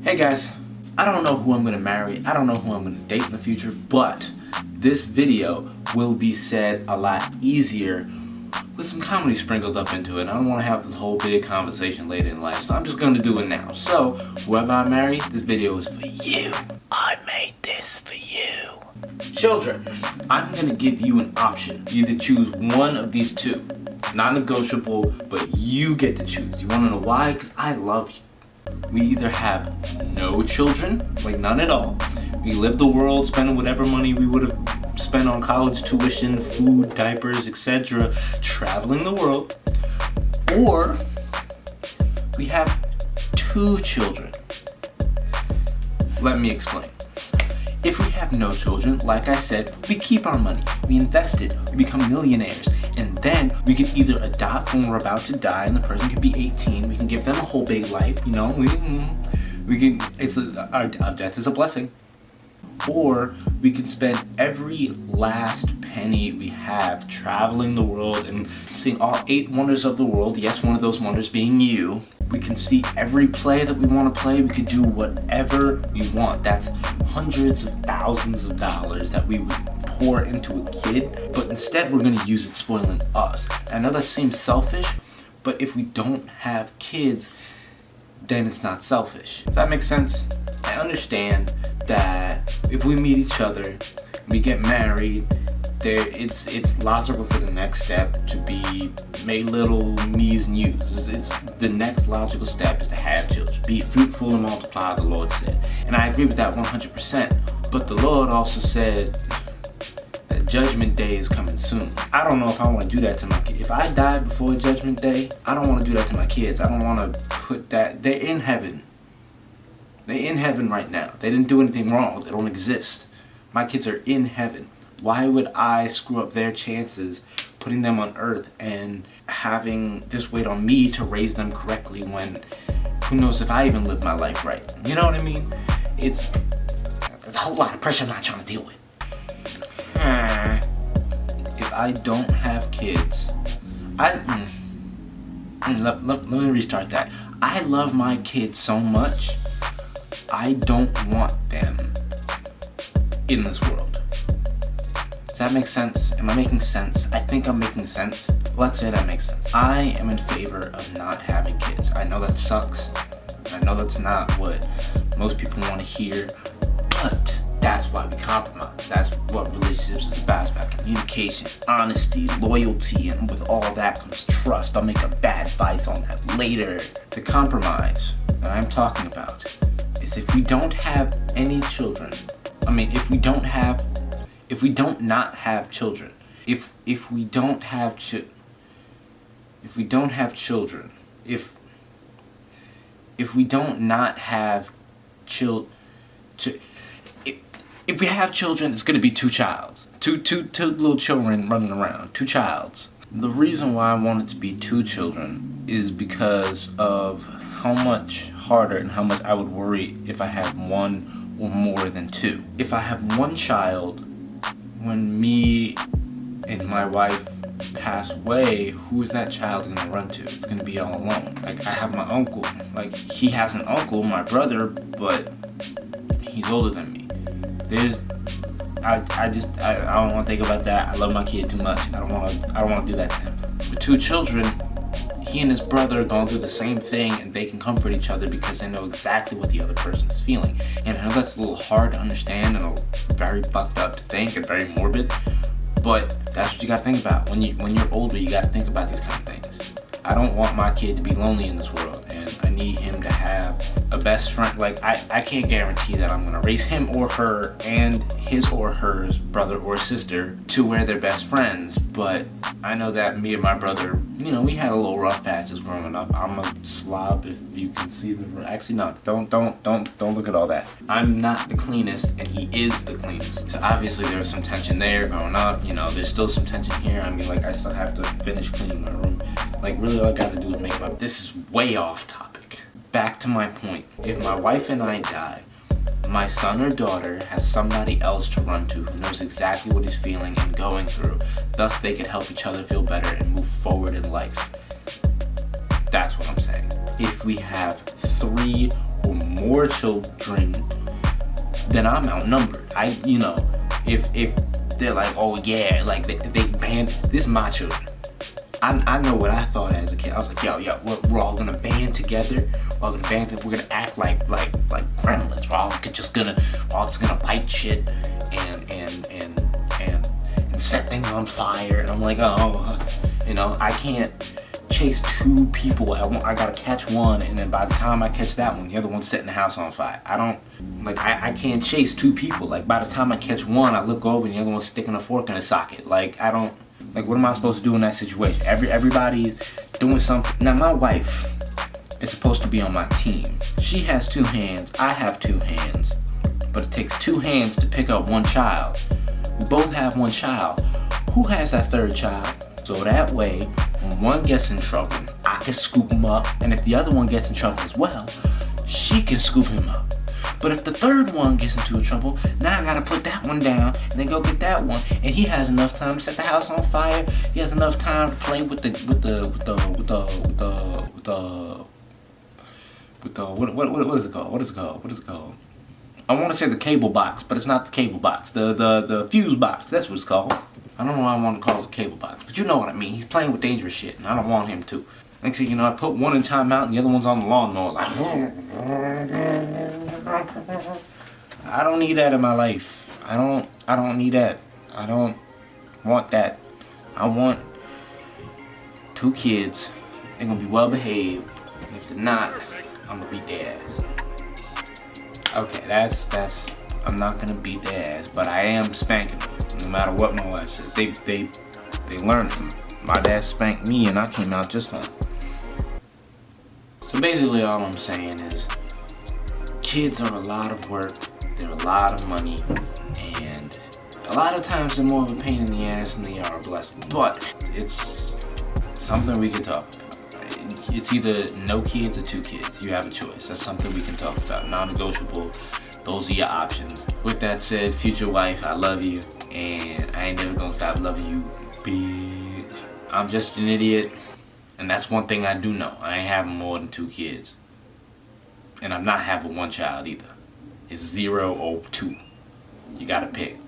Hey guys, I don't know who I'm gonna marry, I don't know who I'm gonna date in the future, but this video will be said a lot easier with some comedy sprinkled up into it. I don't want to have this whole big conversation later in life, so I'm just gonna do it now. So, whoever I marry, this video is for you. I made this for you. Children, I'm gonna give you an option. You either choose one of these two. It's not negotiable, but you get to choose. You wanna know why? Because I love you. We either have no children, like none at all. We live the world, spending whatever money we would have spent on college tuition, food, diapers, etc., traveling the world. Or we have two children. Let me explain. If we have no children, like I said, we keep our money, we invest it, we become millionaires, and then we can either adopt when we're about to die and the person can be 18, we can give them a whole big life, you know, our death is a blessing. Or we can spend every last penny we have traveling the world and seeing all 8 wonders of the world, yes, one of those wonders being you. We can see every play that we want to play, we could do whatever we want. That's hundreds of thousands of dollars that we would pour into a kid, but instead we're going to use it spoiling us. I know that seems selfish, but if we don't have kids, then it's not selfish. Does that make sense? I understand that if we meet each other, we get married, it's logical for the next step to be make little me's and you's. It's the next logical step is to have children. Be fruitful and multiply, the Lord said. And I agree with that 100%. But the Lord also said that Judgment Day is coming soon. I don't know if I want to do that to my kids. If I die before Judgment Day, I don't want to do that to my kids. I don't want to put that. They're in heaven. They're in heaven right now. They didn't do anything wrong. They don't exist. My kids are in heaven. Why would I screw up their chances putting them on earth and having this weight on me to raise them correctly when who knows if I even live my life right? You know what I mean? It's a whole lot of pressure I'm not trying to deal with. If I don't have kids, let me restart that. I love my kids so much, I don't want them in this world. Does that make sense? Am I making sense? I think I'm making sense. Let's say that makes sense. I am in favor of not having kids. I know that sucks. I know that's not what most people want to hear, but that's why we compromise. That's what relationships is about. It's about communication, honesty, loyalty, and with all that comes trust. I'll make a bad advice on that later. The compromise that I'm talking about is if we don't have any children, if we don't not have children, if we don't have children, if we have children, it's gonna be two little children running around, two childs. The reason why I want it to be two children is because of how much harder and how much I would worry if I had one or more than two. If I have one child, when me and my wife pass away, who is that child gonna run to? It's gonna be all alone. Like, I have my uncle. Like, he has an uncle, my brother, but he's older than me. I don't want to think about that. I love my kid too much. I don't want to do that to him. With two children, he and his brother are going through the same thing, and they can comfort each other because they know exactly what the other person is feeling. And I know that's a little hard to understand and very fucked up to think and very morbid, but that's what you gotta think about. When you're older, you gotta think about these kind of things. I don't want my kid to be lonely in this world, and I need him to have a best friend. Like, I can't guarantee that I'm gonna raise him or her and his or her brother or sister to where they're best friends, but I know that me and my brother, we had a little rough patches growing up. I'm a slob, if you can see the. Actually, no, don't look at all that. I'm not the cleanest, and he is the cleanest. So obviously there was some tension there growing up. There's still some tension here. I still have to finish cleaning my room. Like, really, all I gotta do is make my. This is way off topic. Back to my point. If my wife and I die, my son or daughter has somebody else to run to who knows exactly what he's feeling and going through. Thus, they can help each other feel better and move forward in life. That's what I'm saying. If we have 3 or more children, then I'm outnumbered. If they're like, oh yeah, like they banned, this is my children. I know what I thought as a kid. I was like, yo, we're all gonna band together. We're gonna act like gremlins. We're all just gonna bite shit and set things on fire. And I'm like, I can't chase two people at once. I gotta catch one, and then by the time I catch that one, the other one's setting the house on fire. I can't chase two people. Like, by the time I catch one, I look over and the other one's sticking a fork in a socket. Like, what am I supposed to do in that situation? Everybody's doing something. Now, my wife is supposed to be on my team. She has 2 hands, I have 2 hands. But it takes 2 hands to pick up 1 child. We both have 1 child. Who has that 3rd child? So that way, when one gets in trouble, I can scoop him up. And if the other one gets in trouble as well, she can scoop him up. But if the 3rd one gets into trouble, now I gotta put that one down and then go get that one. And he has enough time to set the house on fire. He has enough time to play with the what is it called? I want to say the cable box, but it's not the cable box. The fuse box. That's what it's called. I don't know why I want to call it the cable box, but you know what I mean. He's playing with dangerous shit, and I don't want him to. Next thing you know, I put one in timeout and the other one's on the lawnmower. Like, I don't need that in my life. I don't need that. I don't want that. I want 2 kids. They're gonna be well behaved. And if they're not, I'm gonna beat their ass. Okay, that's. I'm not gonna beat their ass, but I am spanking them. No matter what my wife says, they learn from me. My dad spanked me, and I came out just fine. So basically, all I'm saying is, kids are a lot of work. They're a lot of money, and a lot of times they're more of a pain in the ass than they are a blessing. But it's something we can talk about. It's either no kids or 2 kids. You have a choice. That's something we can talk about. Non-negotiable. Those are your options. With that said, future wife, I love you, and I ain't never gonna stop loving you, bitch. I'm just an idiot, and that's one thing I do know. I ain't having more than 2 kids, and I'm not having 1 child either. It's 0 or 2. You gotta pick.